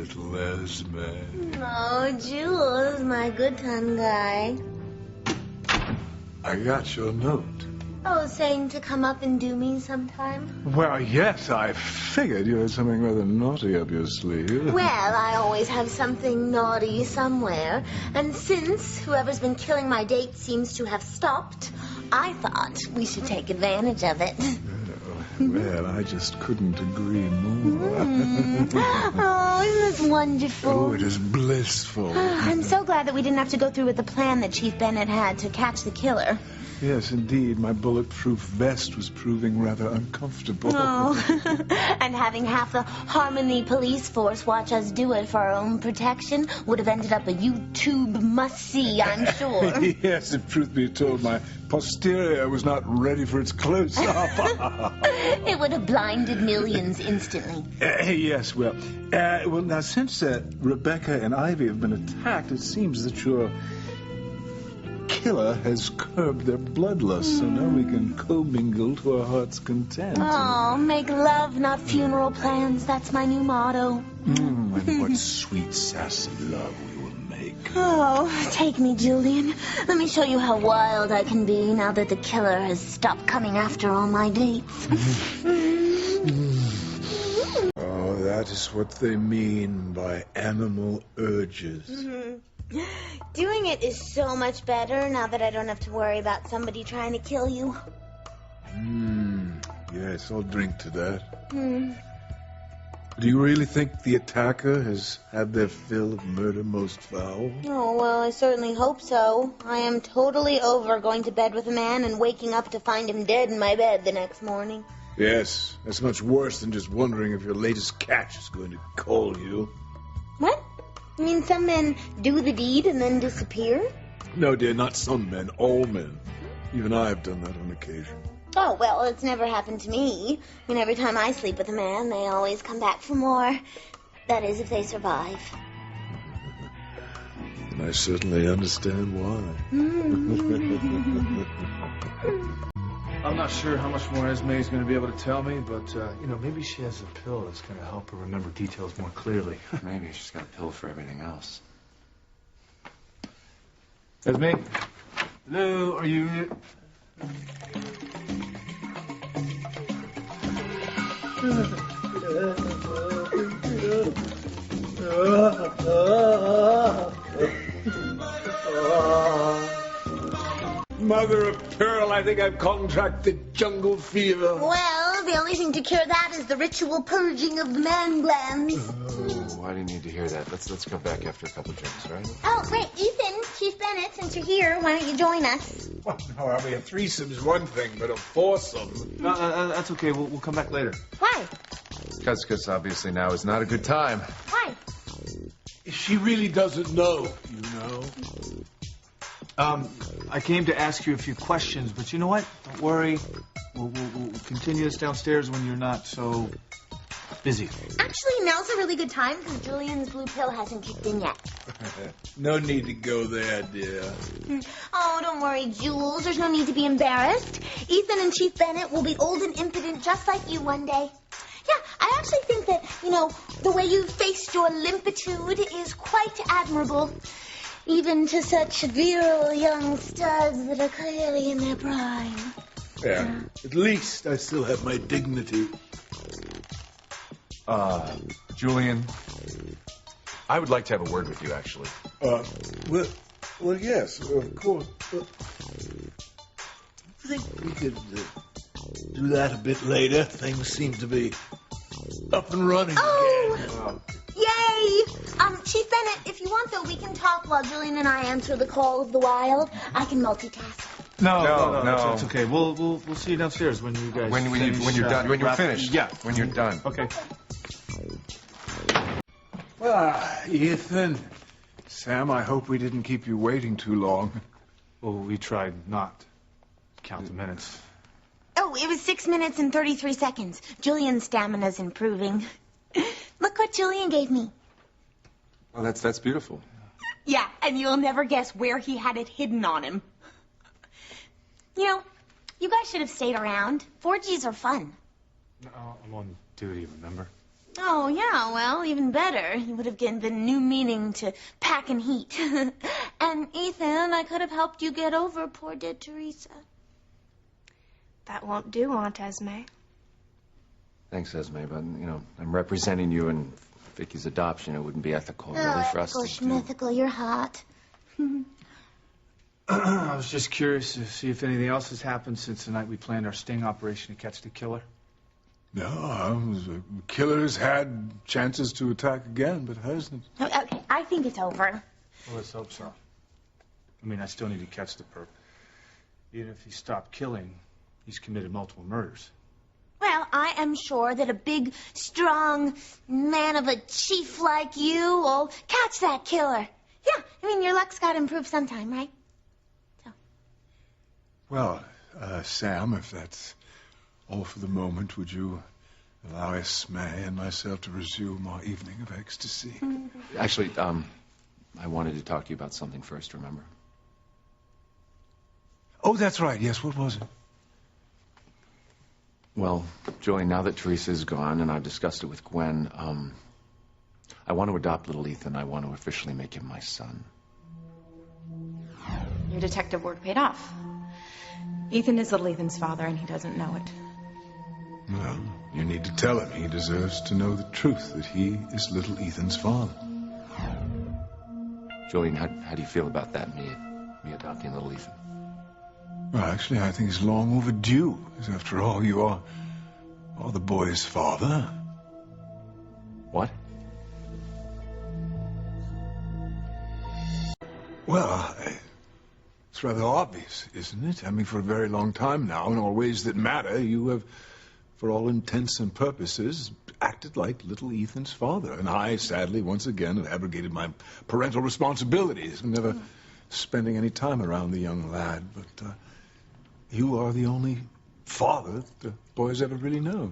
little Esme. Oh, Jules, my good time guy. I got your note. Oh, saying to come up and do me sometime? Well, yes, I figured you had something rather naughty up your sleeve. Well, I always have something naughty somewhere. And since whoever's been killing my date seems to have stopped, I thought we should take advantage of it. Well, I just couldn't agree more. Oh, isn't this wonderful? Oh, it is blissful. I'm so glad that we didn't have to go through with the plan that Chief Bennett had to catch the killer. Yes, indeed. My bulletproof vest was proving rather uncomfortable. Oh, and having half the Harmony police force watch us do it for our own protection would have ended up a YouTube must-see, I'm sure. Yes, if truth be told, my posterior was not ready for its close-up. It would have blinded millions instantly. Yes, well, now, since Rebecca and Ivy have been attacked, it seems that your killer has curbed their bloodlust, so now we can commingle to our heart's content. Oh, make love, not funeral plans. That's my new motto. And what sweet, sassy love we will make. Oh, take me, Julian. Let me show you how wild I can be now that the killer has stopped coming after all my dates. Oh, that is what they mean by animal urges. Doing it is so much better now that I don't have to worry about somebody trying to kill you. Yes, I'll drink to that. Do you really think the attacker has had their fill of murder most foul? Oh, well, I certainly hope so. I am totally over going to bed with a man and waking up to find him dead in my bed the next morning. Yes, that's much worse than just wondering if your latest catch is going to call you. What? You mean some men do the deed and then disappear? No, dear, not some men, all men. Even I have done that on occasion. Oh, well, it's never happened to me. I mean, every time I sleep with a man, they always come back for more. That is, if they survive. And I certainly understand why. I'm not sure how much more Esme is going to be able to tell me, but, maybe she has a pill that's going to help her remember details more clearly. Maybe she's got a pill for everything else. Esme? Hello, are you here? Mother of pearl, I think I've contracted jungle fever. Well, the only thing to cure that is the ritual purging of the man glands. Oh, I didn't need to hear that. Let's go back after a couple drinks, all right? Oh, wait, Ethan, Chief Bennett, since you're here, why don't you join us? Well, no, I mean, a threesome's one thing, but a foursome. No, that's okay. We'll come back later. Why? Because obviously now is not a good time. Why? She really doesn't know, you know. I came to ask you a few questions, but you know what? Don't worry. We'll continue this downstairs when you're not so busy. Actually, now's a really good time because Julian's blue pill hasn't kicked in yet. No need to go there, dear. Oh, don't worry, Jules. There's no need to be embarrassed. Ethan and Chief Bennett will be old and impotent just like you one day. Yeah, I actually think that, the way you faced your limpitude is quite admirable. Even to such virile young studs that are clearly in their prime. Yeah, at least I still have my dignity. Julian, I would like to have a word with you, actually. Well, yes, of course. I think we could do that a bit later. Things seem to be up and running again. Yay! Chief Bennett, if you want, though, we can talk while Julian and I answer the call of the wild. I can multitask. No, it's okay. We'll see you downstairs when you guys When you're done. When you're finished. Yeah. When you're done. Okay. Well, Ethan, Sam, I hope we didn't keep you waiting too long. Well, we tried not to count the minutes. Oh, it was 6 minutes and 33 seconds. Julian's stamina's improving. Look what Julian gave me. Well, that's beautiful. Yeah, and you'll never guess where he had it hidden on him. You guys should have stayed around. 4Gs are fun. No, I'm on duty, remember? Oh, yeah, well, even better. You would have given new meaning to pack and heat. And, Ethan, I could have helped you get over poor dead Teresa. That won't do, Aunt Esme. Thanks, Esme, but, I'm representing you in Vicky's adoption. It wouldn't be ethical, really, for us to do. Mythical, you're hot. I was just curious to see if anything else has happened since the night we planned our sting operation to catch the killer. No, the killer's had chances to attack again, but hasn't. Okay, I think it's over. Well, let's hope so. I mean, I still need to catch the perp. Even if he stopped killing, he's committed multiple murders. Well, I am sure that a big, strong man of a chief like you will catch that killer. Yeah, I mean, your luck's got to improve sometime, right? So. Well, Sam, if that's all for the moment, would you allow Esme and myself to resume our evening of ecstasy? Actually, I wanted to talk to you about something first, remember? Oh, that's right. Yes, what was it? Well, Julian, now that Teresa's gone and I've discussed it with Gwen, I want to adopt little Ethan. I want to officially make him my son. Your detective work paid off. Ethan is little Ethan's father, and he doesn't know it. Well, you need to tell him he deserves to know the truth, that he is little Ethan's father. Julian, how do you feel about that, me adopting little Ethan? Well, actually, I think it's long overdue, because after all, you are the boy's father. What? Well, it's rather obvious, isn't it? I mean, for a very long time now, in all ways that matter, you have, for all intents and purposes, acted like little Ethan's father. And I, sadly, once again, have abrogated my parental responsibilities, never spending any time around the young lad. But you are the only father that the boy's ever really known.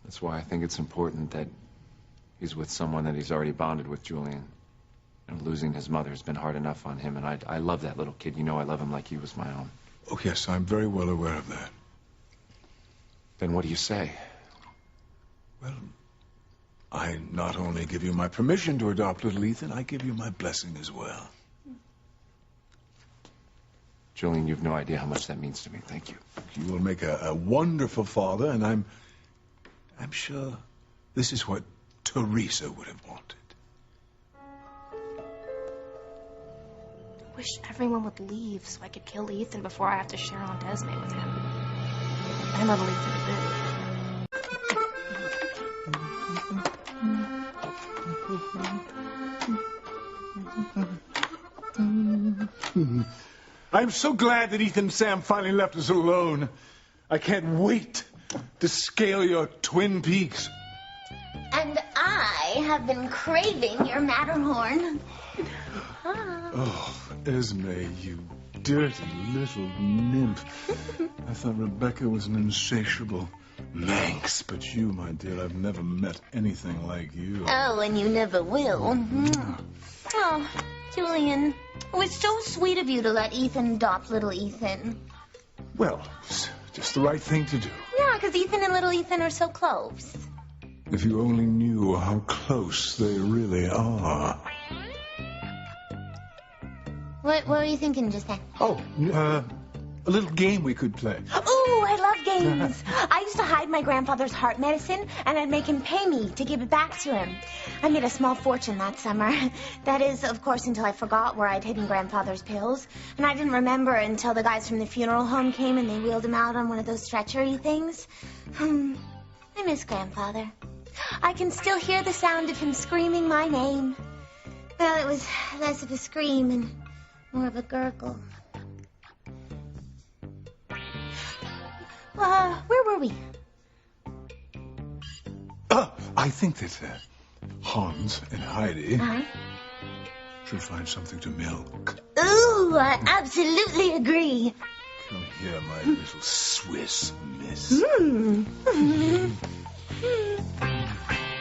That's why I think it's important that he's with someone that he's already bonded with, Julian. And losing his mother has been hard enough on him, and I love that little kid. You know I love him like he was my own. Oh, yes, I'm very well aware of that. Then what do you say? Well, I not only give you my permission to adopt little Ethan, I give you my blessing as well. Julian, you have no idea how much that means to me. Thank you. You will make a wonderful father, and I'm sure this is what Teresa would have wanted. I wish everyone would leave so I could kill Ethan before I have to share Aunt Esme with him. And little Ethan too. I'm so glad that Ethan and Sam finally left us alone. I can't wait to scale your Twin Peaks. And I have been craving your Matterhorn. Oh, Esme, you dirty little nymph. I thought Rebecca was an insatiable Manx, but you, my dear, I've never met anything like you. Oh, and you never will. Oh, Julian, it was so sweet of you to let Ethan adopt little Ethan. Well, it's just the right thing to do. Yeah, because Ethan and little Ethan are so close. If you only knew how close they really are. What were you thinking just then? Oh, a little game we could play. Oh, I love games. I used to hide my grandfather's heart medicine, and I'd make him pay me to give it back to him. I made a small fortune that summer. That is, of course, until I forgot where I'd hidden grandfather's pills. And I didn't remember until the guys from the funeral home came and they wheeled him out on one of those stretchery things. I miss Grandfather. I can still hear the sound of him screaming my name. Well, it was less of a scream and more of a gurgle. Where were we? I think that Hans and Heidi should find something to milk. Ooh, I absolutely agree. Come here, my little Swiss miss.